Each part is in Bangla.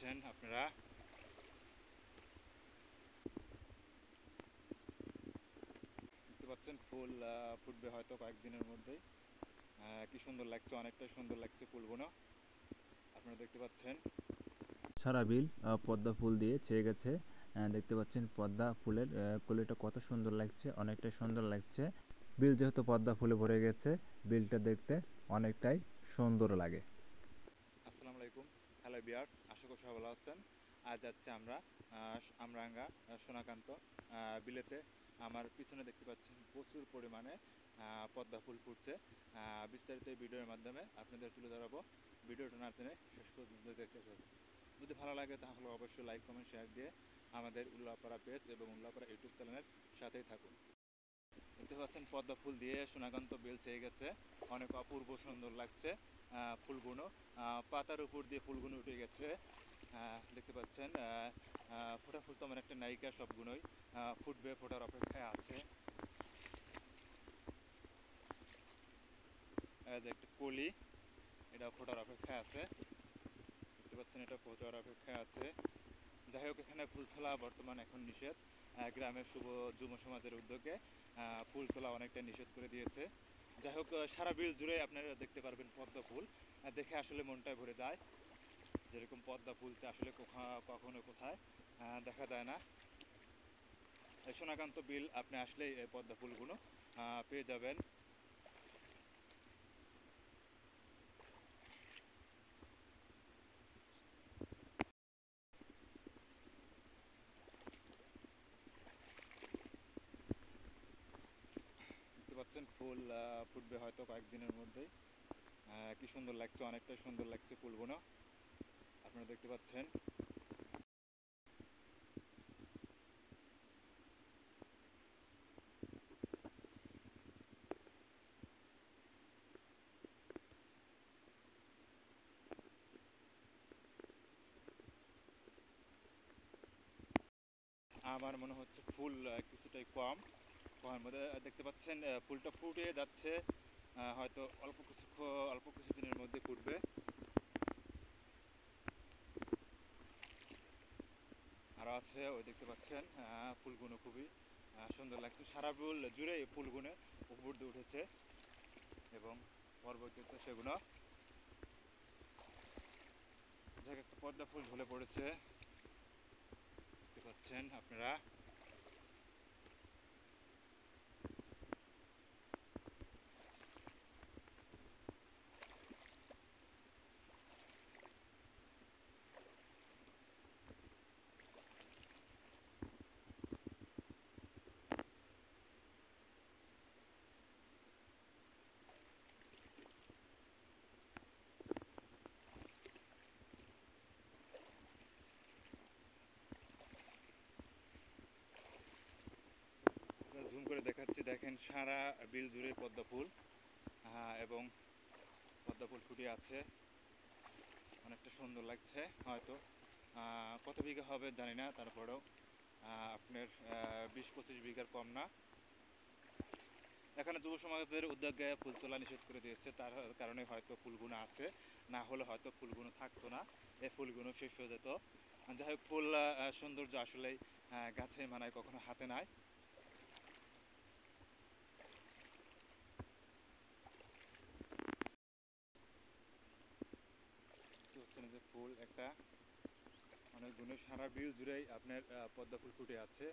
পাচ্ছেন আপনারা, দেখতে পাচ্ছেন ফুল ফুটবে হয়তো কয়েকদিনের মধ্যেই। কি সুন্দর লাগছে, অনেকটাই সুন্দর লাগছে ফুলগুলো আপনারা দেখতে পাচ্ছেন। সারা বিল পদ্মা ফুল দিয়ে ছেয়ে গেছে। দেখতে পাচ্ছেন পদ্মা ফুলের কলিটা কত সুন্দর লাগছে, অনেকটাই সুন্দর লাগছে। বিল যেহেতু পদ্মা ফুলে ভরে গেছে, বিলটা দেখতে অনেকটাই সুন্দর লাগে। আসসালামু আলাইকুম, হ্যালো বিয়ার্স, আশা করি সবাই ভালো আছেন। আজ যাচ্ছি আমরা আমরাঙ্গা সোনাকান্ত বিলেতে। আমার পিছনে দেখতে পাচ্ছেন প্রচুর পরিমাণে পদ্মা ফুল ফুটছে। বিস্তারিত এই ভিডিওর মাধ্যমে আপনাদের তুলে ধরাবো। ভিডিওটা না টেনে শেষ পর্যন্ত দেখতে থাকুন। যদি ভালো লাগে তাহলে অবশ্যই লাইক কমেন্ট শেয়ার দিয়ে আমাদের উল্লাপাড়া পেজ এবং উল্লাপাড়া ইউটিউব চ্যানেলের সাথেই থাকুন। দেখতে পাচ্ছেন পদ্মা ফুল দিয়ে সোনাকান্ত বেল ছেয়ে গেছে, অনেক অপূর্ব সুন্দর লাগছে ফুলগুলো। পাতার উপর দিয়ে ফুলগুলো উঠে গেছে, দেখতে পাচ্ছেন। ফোটা ফুল তো আমার একটা নায়িকা, সবগুলোই ফুটবে, ফোটার অপেক্ষায় আছে। যে একটা কলি, এটা ফোটার অপেক্ষায় আছে, দেখতে পাচ্ছেন, এটা ফোটার অপেক্ষায় আছে। যাই হোক, এখানে ফুল তোলা বর্তমান এখন নিষেধ। গ্রামের যুব সমাজের উদ্যোগে ফুল তোলা অনেকটা নিষেধ করে দিয়েছে। যাই হোক, সারা বিল জুড়ে আপনারা দেখতে পারবেন পদ্মা ফুল, দেখে আসলে মনটাই ভরে যায়। যেরকম পদ্মা ফুলতে আসলে কখনো কোথায় দেখা যায় না। এই সোনাকান্ত বিল আপনি আসলেই এই পদ্মা ফুলগুলো পেয়ে যাবেন। দেখতে পাচ্ছেন ফুল ফুটবে হয়তো কয়েকদিনের মধ্যেই। কি সুন্দর লাগছে, অনেকটাই সুন্দর লাগছে ফুলগুলো আপনারা দেখতে পাচ্ছেন। আমার মনে হচ্ছে ফুল কিছুটাই কম কমের মধ্যে দেখতে পাচ্ছেন। ফুলটা ফুটে যাচ্ছে, হয়তো অল্প কিছু দিনের মধ্যে ফুটবে। আরও আছে, ওই দেখতে পাচ্ছেন ফুলগুলো খুবই সুন্দর লাগছে। সারা ফুল জুড়ে এই ফুলগুলো উপর দিয়ে উঠেছে এবং পরবর্তীতে সেগুলো জায়গায় একটা পদ্মা ফুল ঝুলে পড়েছে, দেখতে পাচ্ছেন আপনারা। জুম করে দেখাচ্ছি, দেখেন সারা বিল জুড়ে পদ্মা ফুল এবং পদ্মা ফুল ফুটে আছে, অনেকটা সুন্দর লাগছে। হয়তো কত বিঘা হবে জানি না, তারপরেও আপনার 20-25 বিঘার কম না। এখানে যুব সমাজের উদ্যোগে ফুল তোলা নিষেধ করে দিয়েছে, তার কারণে হয়তো ফুলগুলো আছে, না হলে হয়তো ফুলগুলো থাকতো না, এই ফুলগুলো শেষ হয়ে যেত। যাই হোক, ফুল সৌন্দর্য আসলেই গাছে মানায়, কখনো হাতে নাই। হচ্ছে না যে ফুল একটা অনেকগুলো সারা বিল জুড়েই আপনার পদ্মা ফুল ফুটে আছে।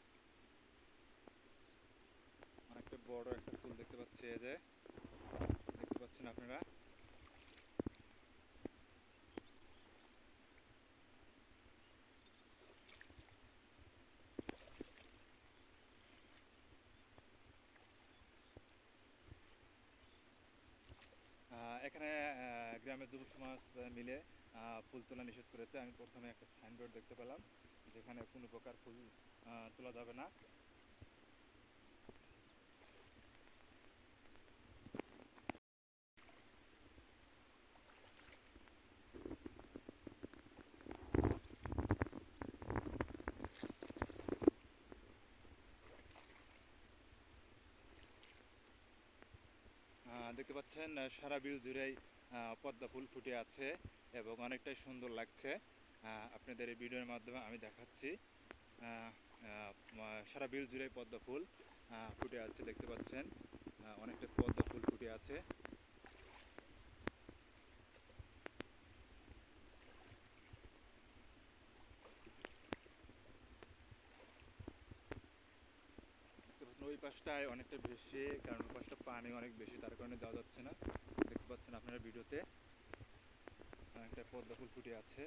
অনেকটা বড় একটা ফুল দেখতে পাচ্ছি, এই যে দেখতে পাচ্ছেন আপনারা। এখানে গ্রামের যুব সমাজ মিলে ফুল তোলা নিষেধ করেছে। আমি প্রথমে একটা সাইনবোর্ড দেখতে পেলাম যেখানে কোনো প্রকার ফুল তোলা যাবে না। দেখতে পাচ্ছেন সারা বিল জুড়েই পদ্মা ফুল ফুটে আছে এবং অনেকটাই সুন্দর লাগছে। আপনাদের এই ভিডিওর মাধ্যমে আমি দেখাচ্ছি। সারা বিল জুড়ে পদ্ম ফুল ফুটে আছে, দেখতে পাচ্ছেন অনেকটা পদ্ম ফুল ফুটে আছে। ওই পাশটায় অনেকটা বেশি, কারণ ওই পাশটা পানি অনেক বেশি, তার কারণে যাওয়া যাচ্ছে না। দেখতে পাচ্ছেন আপনারা ভিডিওতে অনেকটা পদ্ম ফুল ফুটে আছে।